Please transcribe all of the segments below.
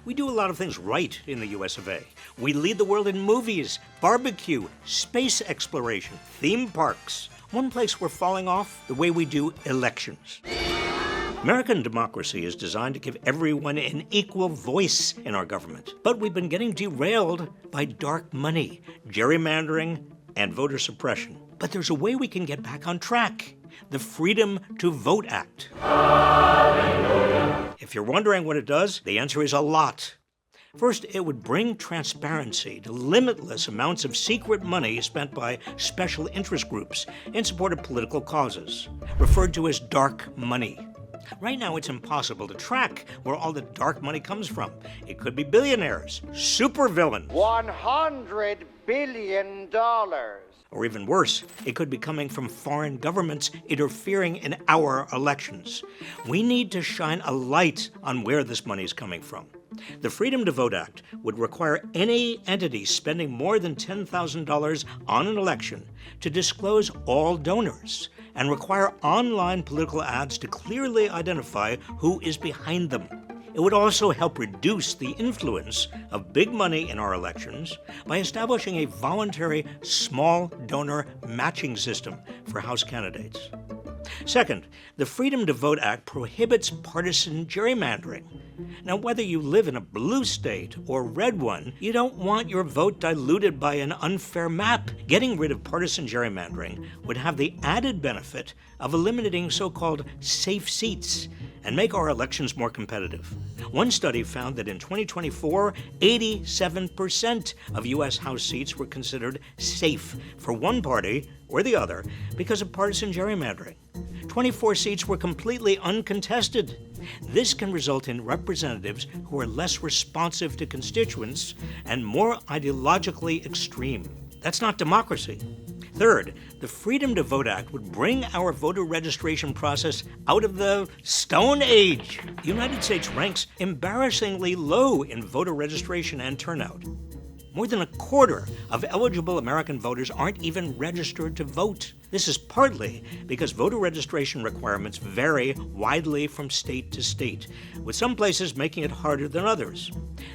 We do a lot of things right in the US of A. We lead the world in movies, barbecue, space exploration, theme parks. One place we're falling off, the way we do elections. American democracy is designed to give everyone an equal voice in our government. But we've been getting derailed by dark money, gerrymandering, and voter suppression. But there's a way we can get back on track. The Freedom to Vote Act. Hallelujah. If you're wondering what it does, the answer is a lot. First, it would bring transparency to limitless amounts of secret money spent by special interest groups in support of political causes, referred to as dark money. Right now, it's impossible to track where all the dark money comes from. It could be billionaires, supervillains. $100 billion. Or even worse, it could be coming from foreign governments interfering in our elections. We need to shine a light on where this money is coming from. The Freedom to Vote Act would require any entity spending more than $10,000 on an election to disclose all donors and require online political ads to clearly identify who is behind them. It would also help reduce the influence of big money in our elections by establishing a voluntary small donor matching system for House candidates. Second, the Freedom to Vote Act prohibits partisan gerrymandering. Now, whether you live in a blue state or red one, you don't want your vote diluted by an unfair map. Getting rid of partisan gerrymandering would have the added benefit of eliminating so-called safe seats and make our elections more competitive. One study found that in 2024, 87% of U.S. House seats were considered safe for one party or the other because of partisan gerrymandering. 24 seats were completely uncontested. This can result in representatives who are less responsive to constituents and more ideologically extreme. That's not democracy. Third, the Freedom to Vote Act would bring our voter registration process out of the Stone Age. The United States ranks embarrassingly low in voter registration and turnout. More than a quarter of eligible American voters aren't even registered to vote. This is partly because voter registration requirements vary widely from state to state, with some places making it harder than others.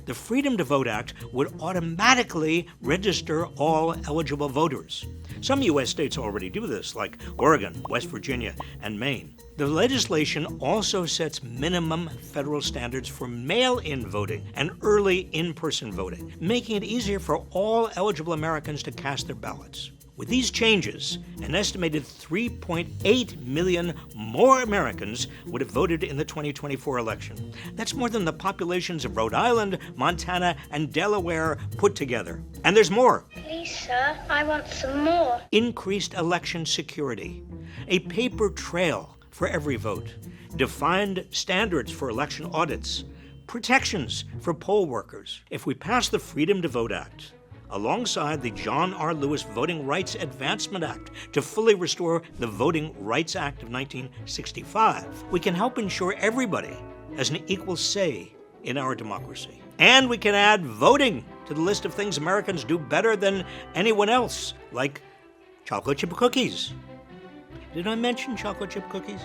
The Freedom to Vote Act would automatically register all eligible voters. Some U.S. states already do this, like Oregon, West Virginia, and Maine. The legislation also sets minimum federal standards for mail-in voting and early in-person voting, making it easier for all eligible Americans to cast their ballots. With these changes, an estimated 3.8 million more Americans would have voted in the 2024 election. That's more than the populations of Rhode Island, Montana, and Delaware put together. And there's more. Please, sir, I want some more. Increased election security, a paper trail for every vote, defined standards for election audits, protections for poll workers. If we pass the Freedom to Vote Act, alongside the John R. Lewis Voting Rights Advancement Act to fully restore the Voting Rights Act of 1965, we can help ensure everybody has an equal say in our democracy. And we can add voting to the list of things Americans do better than anyone else, like chocolate chip cookies. Did I mention chocolate chip cookies?